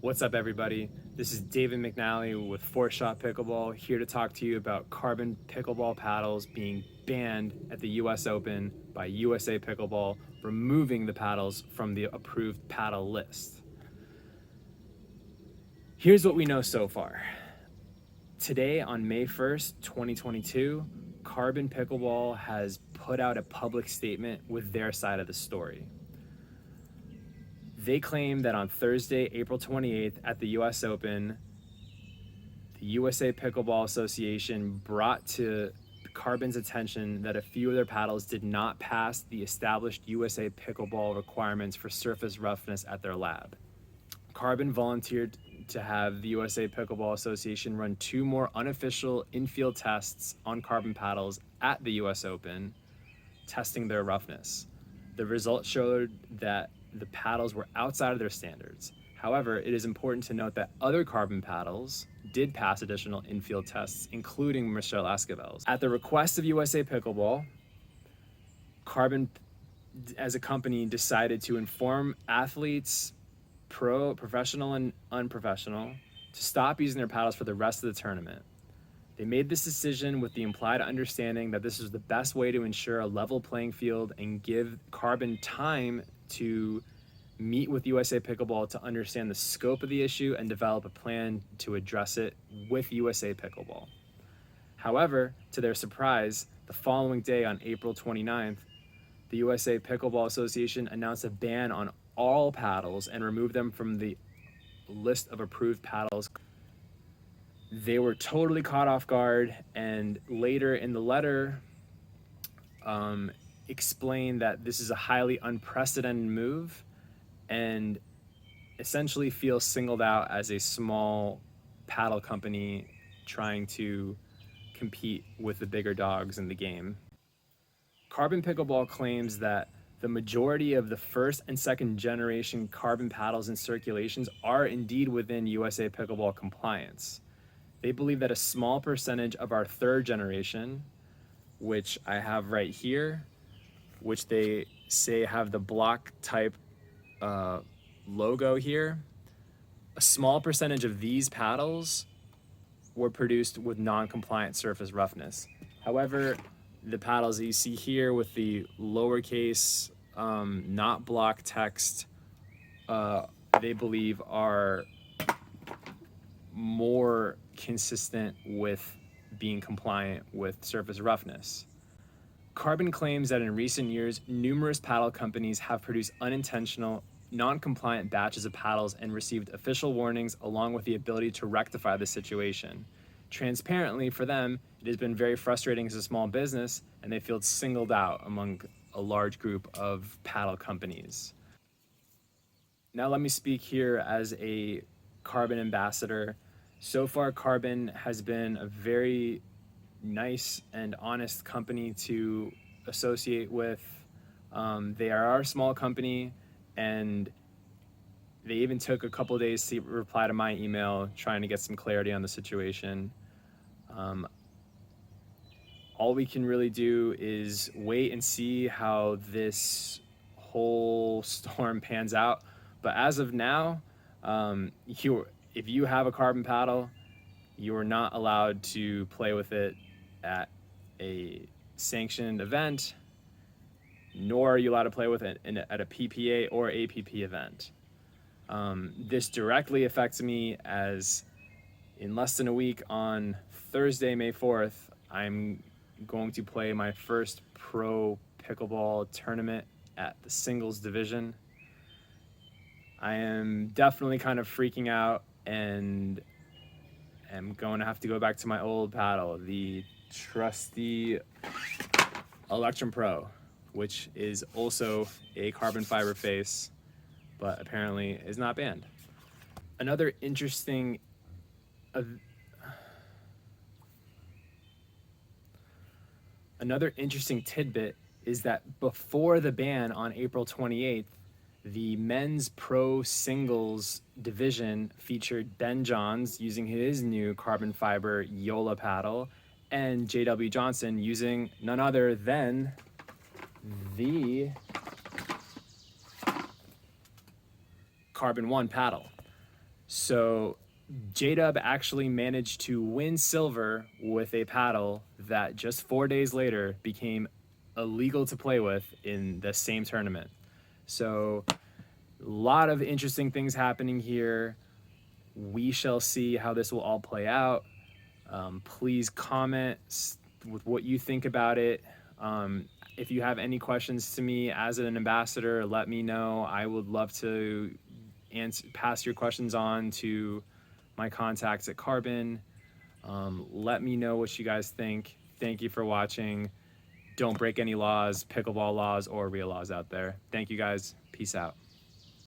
What's up, everybody? This is David McNally with 4-Shot Pickleball, here to talk to you about carbon pickleball paddles being banned at the US Open by USA Pickleball, removing the paddles from the approved paddle list. Here's what we know so far. Today, on May 1st, 2022, Carbon Pickleball has put out a public statement with their side of the story. They claim that on Thursday, April 28th at the US Open, the USA Pickleball Association brought to Carbon's attention that a few of their paddles did not pass the established USA Pickleball requirements for surface roughness at their lab. Carbon volunteered to have the USA Pickleball Association run 2 more unofficial infield tests on Carbon paddles at the US Open, testing their roughness. The results showed that the paddles were outside of their standards. However, it is important to note that other Carbon paddles did pass additional infield tests, including Michelle Esquivel's. At the request of USA Pickleball, Carbon as a company decided to inform athletes, professional and unprofessional, to stop using their paddles for the rest of the tournament. They made this decision with the implied understanding that this was the best way to ensure a level playing field and give Carbon time to meet with USA Pickleball to understand the scope of the issue and develop a plan to address it with USA Pickleball. However, to their surprise, the following day on April 29th, the USA Pickleball Association announced a ban on all paddles and removed them from the list of approved paddles. They were totally caught off guard, and later in the letter explained that this is a highly unprecedented move and essentially feel singled out as a small paddle company trying to compete with the bigger dogs in the game. Carbon Pickleball claims that the majority of the first and second generation Carbon paddles in circulations are indeed within USA Pickleball compliance. They believe that a small percentage of our third generation, which I have right here, which they say have the block type logo here, a small percentage of these paddles were produced with non-compliant surface roughness. However, the paddles that you see here with the lowercase, not block text, they believe are more consistent with being compliant with surface roughness. Carbon claims that in recent years, numerous paddle companies have produced unintentional, non-compliant batches of paddles and received official warnings along with the ability to rectify the situation. Transparently, for them, it has been very frustrating as a small business, and they feel singled out among a large group of paddle companies. Now let me speak here as a Carbon ambassador. So far, Carbon has been a very nice and honest company to associate with. They are our small company, and they even took a couple days to reply to my email trying to get some clarity on the situation. All we can really do is wait and see how this whole storm pans out. But as of now, if you have a Carbon paddle, you are not allowed to play with it at a sanctioned event, nor are you allowed to play with it at a PPA or APP event. This directly affects me, as in less than a week on Thursday, May 4th, I'm going to play my first pro pickleball tournament at the singles division. I am definitely kind of freaking out, and I'm going to have to go back to my old paddle, the trusty Electrum Pro, which is also a carbon fiber face, but apparently is not banned. Another interesting tidbit is that before the ban on April 28th, the men's pro singles division featured Ben Johns using his new carbon fiber Yola paddle and JW Johnson using none other than the Carbon 1 paddle. So J-Dub actually managed to win silver with a paddle that just 4 days later became illegal to play with in the same tournament. So a lot of interesting things happening here. We shall see how this will all play out. Please comment with what you think about it. If you have any questions to me as an ambassador, let me know. I would love to pass your questions on to my contacts at CRBN. Let me know what you guys think. Thank you for watching. Don't break any laws, pickleball laws, or real laws out there. Thank you guys. Peace out.